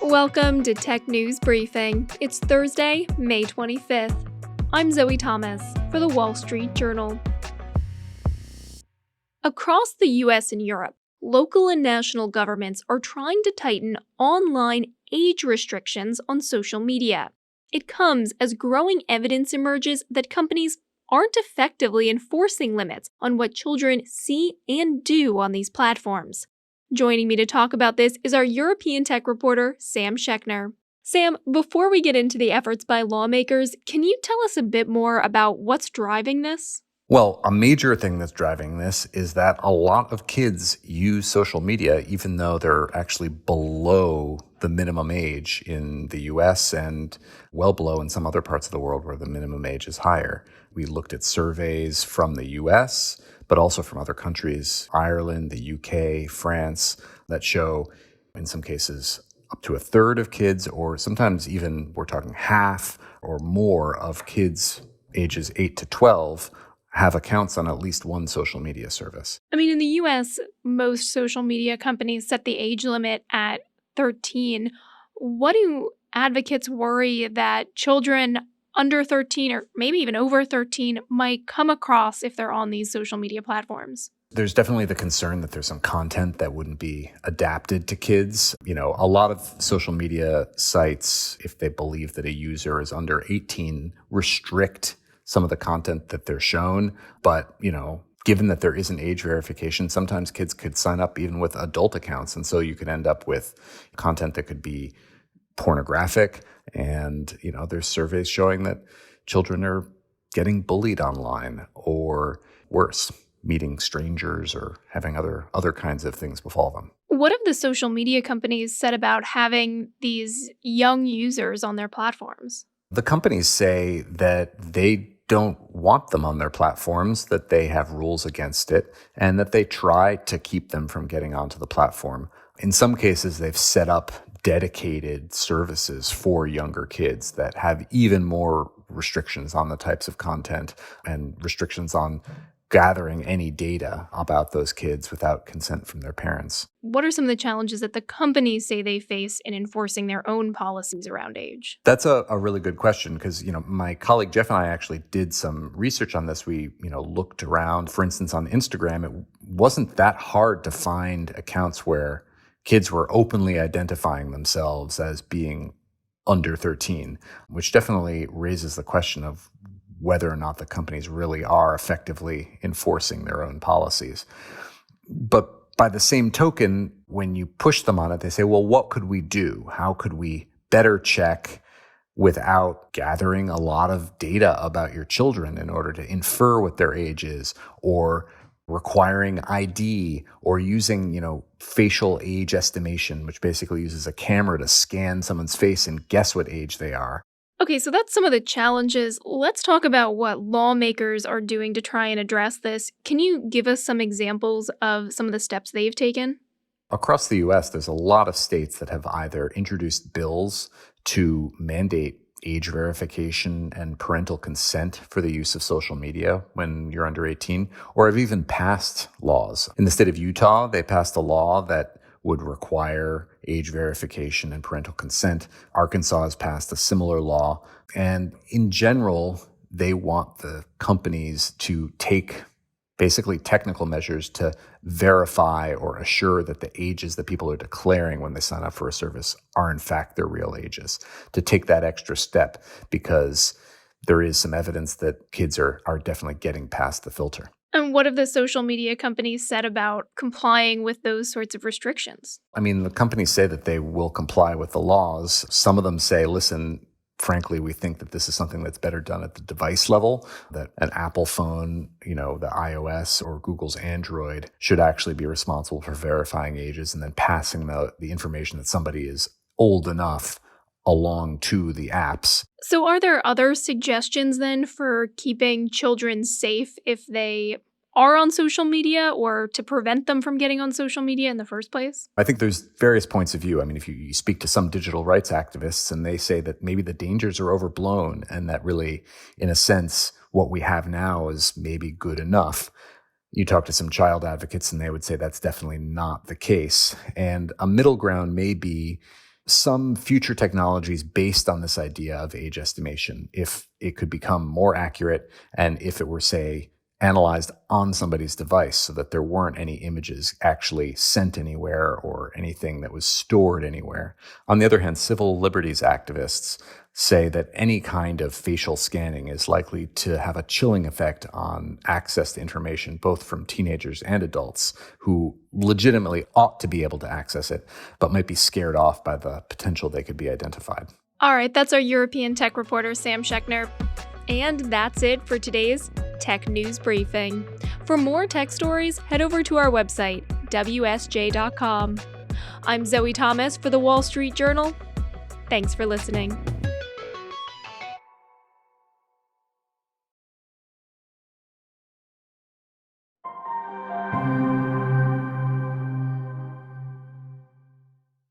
Welcome to Tech News Briefing. It's Thursday, May 25th. I'm Zoe Thomas for the Wall Street Journal. Across the US and Europe, local and national governments are trying to tighten online age restrictions on social media. It comes as growing evidence emerges that companies aren't effectively enforcing limits on what children see and do on these platforms. Joining me to talk about this is our European tech reporter, Sam Schechner. Sam, before we get into the efforts by lawmakers, can you tell us a bit more about what's driving this? Well, a major thing that's driving this is that a lot of kids use social media even though they're actually below the minimum age in the US and well below in some other parts of the world where the minimum age is higher. We looked at surveys from the US, but also from other countries, Ireland, the UK, France, that show in some cases up to a third of kids, or sometimes even we're talking half or more of kids ages 8 to 12 have accounts on at least one social media service. I mean, in the US, most social media companies set the age limit at 13. What do advocates worry that children under 13 or maybe even over 13 might come across if they're on these social media platforms? There's definitely the concern that there's some content that wouldn't be adapted to kids. A lot of social media sites, if they believe that a user is under 18, restrict some of the content that they're shown. But, given that there isn't age verification, sometimes kids could sign up even with adult accounts. And so you could end up with content that could be pornographic. And, there's surveys showing that children are getting bullied online or worse, meeting strangers or having other kinds of things befall them. What have the social media companies said about having these young users on their platforms? The companies say that they don't want them on their platforms, that they have rules against it, and that they try to keep them from getting onto the platform. In some cases, they've set up dedicated services for younger kids that have even more restrictions on the types of content and restrictions on gathering any data about those kids without consent from their parents. What are some of the challenges that the companies say they face in enforcing their own policies around age? That's a really good question because, my colleague Jeff and I actually did some research on this. We, looked around, for instance, on Instagram. It wasn't that hard to find accounts where kids were openly identifying themselves as being under 13, which definitely raises the question of whether or not the companies really are effectively enforcing their own policies. But by the same token, when you push them on it, they say, well, what could we do? How could we better check without gathering a lot of data about your children in order to infer what their age is, or requiring ID, or using, facial age estimation, which basically uses a camera to scan someone's face and guess what age they are. Okay, so that's some of the challenges. Let's talk about what lawmakers are doing to try and address this. Can you give us some examples of some of the steps they've taken? Across the U.S., there's a lot of states that have either introduced bills to mandate age verification and parental consent for the use of social media when you're under 18, or have even passed laws. In the state of Utah, they passed a law that would require age verification and parental consent. Arkansas has passed a similar law. And in general, they want the companies to take basically technical measures to verify or assure that the ages that people are declaring when they sign up for a service are in fact their real ages, to take that extra step because there is some evidence that kids are definitely getting past the filter. And what have the social media companies said about complying with those sorts of restrictions? I mean, the companies say that they will comply with the laws. Some of them say, listen, frankly, we think that this is something that's better done at the device level, that an Apple phone, the iOS or Google's Android should actually be responsible for verifying ages and then passing the information that somebody is old enough along to the apps. So are there other suggestions then for keeping children safe if they are on social media, or to prevent them from getting on social media in the first place? I think there's various points of view. I mean, if you speak to some digital rights activists and they say that maybe the dangers are overblown and that really, in a sense, what we have now is maybe good enough. You talk to some child advocates and they would say that's definitely not the case. And a middle ground may be some future technologies based on this idea of age estimation, if it could become more accurate and if it were, say, analyzed on somebody's device so that there weren't any images actually sent anywhere or anything that was stored anywhere. On the other hand, civil liberties activists say that any kind of facial scanning is likely to have a chilling effect on access to information, both from teenagers and adults who legitimately ought to be able to access it, but might be scared off by the potential they could be identified. All right, that's our European tech reporter, Sam Schechner. And that's it for today's Tech News Briefing. For more tech stories, head over to our website, WSJ.com. I'm Zoe Thomas for the Wall Street Journal. Thanks for listening.